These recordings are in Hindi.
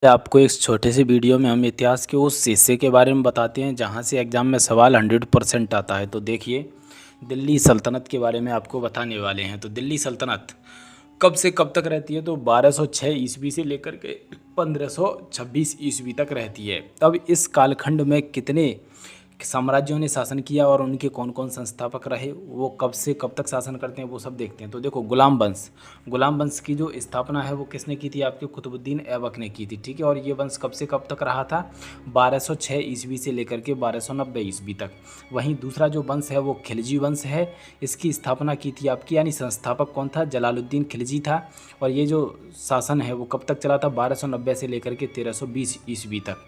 आपको इस छोटे से वीडियो में हम इतिहास के उस हिस्से के बारे में बताते हैं जहां से एग्ज़ाम में सवाल 100% आता है। तो देखिए, दिल्ली सल्तनत के बारे में आपको बताने वाले हैं। तो दिल्ली सल्तनत कब से कब तक रहती है? तो 1206 ईस्वी से लेकर के 1526 ईस्वी तक रहती है। अब इस कालखंड में कितने साम्राज्यों ने शासन किया और उनके कौन कौन संस्थापक रहे, वो कब से कब तक शासन करते हैं, वो सब देखते हैं। तो देखो, गुलाम वंश की जो स्थापना है वो किसने की थी? आपके कुतुबुद्दीन ऐबक ने की थी। ठीक है, और ये वंश कब से कब तक रहा था? 1206 ईस्वी से लेकर के 1290 ईस्वी तक। वहीं दूसरा जो वंश है वो खिलजी वंश है। इसकी स्थापना की थी आपकी, यानी संस्थापक कौन था? जलालुद्दीन खिलजी था। और ये जो शासन है वो कब तक चला था? 1290 से लेकर के 1320 ईस्वी तक।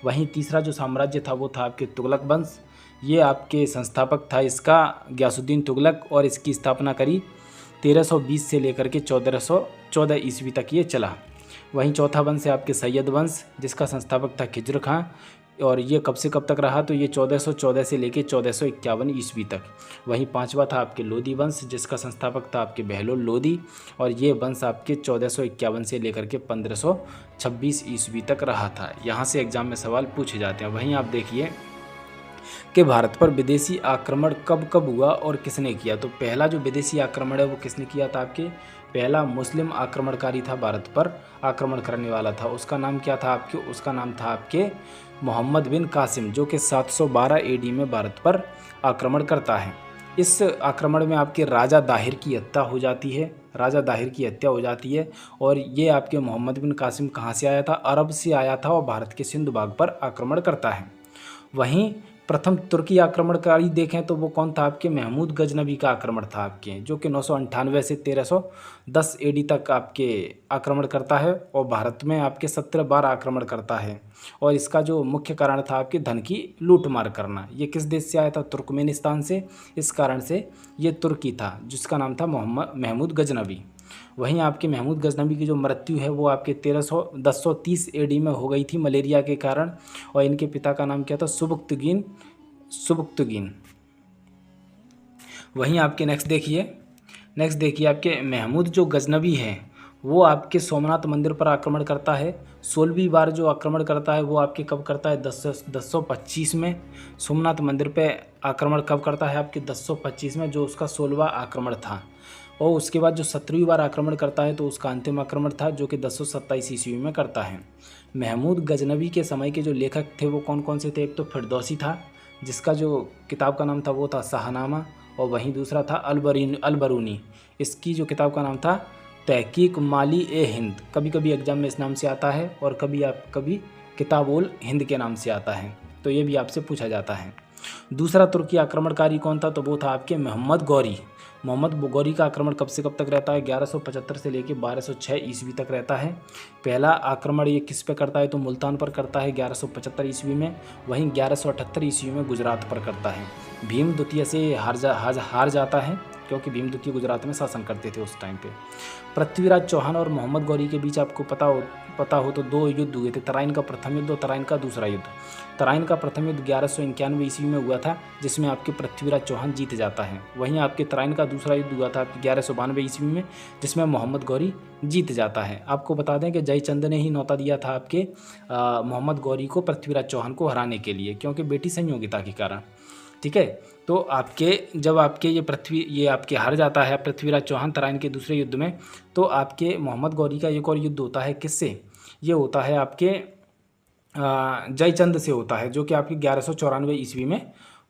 वहीं तीसरा जो साम्राज्य था वो था आपके तुगलक वंश। ये आपके संस्थापक था इसका गयासुद्दीन तुगलक, और इसकी स्थापना करी 1320 से लेकर के 1414 ईस्वी तक ये चला। वहीं चौथा वंश है आपके सैयद वंश, जिसका संस्थापक था खिज्र खां, और ये कब से कब तक रहा? तो ये 1414 से लेकर 1451 ईस्वी तक। वहीं पांचवा था आपके लोदी वंश, जिसका संस्थापक था आपके बहलोल लोदी, और ये वंश आपके 1451 से लेकर के 1526 ईस्वी तक रहा था। यहाँ से एग्जाम में सवाल पूछे जाते हैं। वहीं आप देखिए कि भारत पर विदेशी आक्रमण कब कब हुआ और किसने किया। तो पहला जो विदेशी आक्रमण है वो किसने किया था? आपके पहला मुस्लिम आक्रमणकारी था, भारत पर आक्रमण करने वाला था। उसका नाम क्या था आपके? उसका नाम था आपके मोहम्मद बिन कासिम, जो कि 712 एडी में भारत पर आक्रमण करता है। इस आक्रमण में आपके राजा दाहिर की हत्या हो जाती है। राजा दाहिर की हत्या हो जाती है। और ये आपके मोहम्मद बिन कासिम कहाँ से आया था? अरब से आया था, और भारत के सिंध भाग पर आक्रमण करता है। वहीं प्रथम तुर्की आक्रमणकारी देखें तो वो कौन था? आपके महमूद गजनबी का आक्रमण था आपके, जो कि 998 से 1310 एडी तक आपके आक्रमण करता है, और भारत में आपके 17 बार आक्रमण करता है। और इसका जो मुख्य कारण था आपके धन की लूट मार करना। ये किस देश से आया था? तुर्कमेनिस्तान से। इस कारण से ये तुर्की था, जिसका नाम था महमूद गजनबी। वहीं आपके महमूद गजनबी की जो मृत्यु है वो आपके 1030 एडी में हो गई थी मलेरिया के कारण। और इनके पिता का नाम क्या था? सुबुक्तगीन। वहीं आपके नेक्स्ट देखिए आपके महमूद जो गजनबी है वो आपके सोमनाथ मंदिर पर आक्रमण करता है। 16वीं बार जो आक्रमण करता है वो आपके कब करता है? 1025 में। सोमनाथ मंदिर पे आक्रमण कब करता है? आपके 1025 में, जो उसका 16वां आक्रमण था। और उसके बाद जो 17वीं बार आक्रमण करता है तो उसका अंतिम आक्रमण था, जो कि 1027 ईस्वी में करता है। महमूद गजनबी के समय के जो लेखक थे वो कौन कौन से थे? एक तो फिरदौसी था, जिसका जो किताब का नाम था वो था शाहनामा। और वहीं दूसरा था अलबरूनी, इसकी जो किताब का नाम था तहकीक माली ए हिंद। कभी कभी एग्जाम में इस नाम से आता है, और कभी किताब उल हिंद के नाम से आता है। तो ये भी आपसे पूछा जाता है। दूसरा तुर्की आक्रमणकारी कौन था? तो वो था आपके मोहम्मद गौरी का आक्रमण कब से कब तक रहता है? 1175 से लेकर 1206 ईस्वी तक रहता है। पहला आक्रमण ये किस पे करता है? तो मुल्तान पर करता है 1175 ईस्वी में। वहीं 1178 ईस्वी में गुजरात पर करता है। भीम द्वितीय से हार जाता है, क्योंकि भीम द्वितीय गुजरात में शासन करते थे उस टाइम पे। पृथ्वीराज चौहान और मोहम्मद गौरी के बीच आपको पता हो तो दो युद्ध हुए थे। तराइन का प्रथम युद्ध और तराइन का दूसरा युद्ध। तराइन का प्रथम युद्ध 1191 ईस्वी में हुआ था, जिसमें आपके पृथ्वीराज चौहान जीत जाता है। वहीं आपके तराइन का दूसरा युद्ध हुआ था 1192 ईस्वी में, जिसमें मोहम्मद गौरी जीत जाता है। आपको बता दें कि जयचंद ने ही न्योता दिया था आपके मोहम्मद गौरी को पृथ्वीराज चौहान को हराने के लिए, क्योंकि बेटी संयोगिता के कारण। ठीक है, तो आपके जब आपके ये आपके हार जाता है पृथ्वीराज चौहान तराइन के दूसरे युद्ध में, तो आपके मोहम्मद गौरी का एक और युद्ध होता है। किससे? ये होता है आपके जयचंद से होता है, जो कि आपकी 1194 ईस्वी में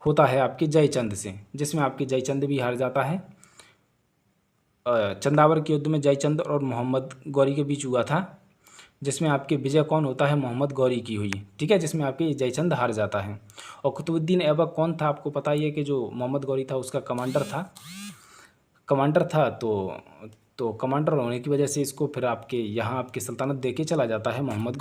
होता है आपके जयचंद से, जिसमें आपके जयचंद भी हार जाता है। चंदावर के युद्ध में जयचंद और मोहम्मद गौरी के बीच हुआ था, जिसमें आपके विजय कौन होता है? मोहम्मद गौरी की हुई। ठीक है, जिसमें आपके जयचंद हार जाता है। और कुतुबुद्दीन ऐबक कौन था? आपको पता ही है कि जो मोहम्मद गौरी था उसका कमांडर था। तो कमांडर होने की वजह से इसको फिर आपके यहाँ आपके सल्तनत दे के चला जाता है मोहम्मद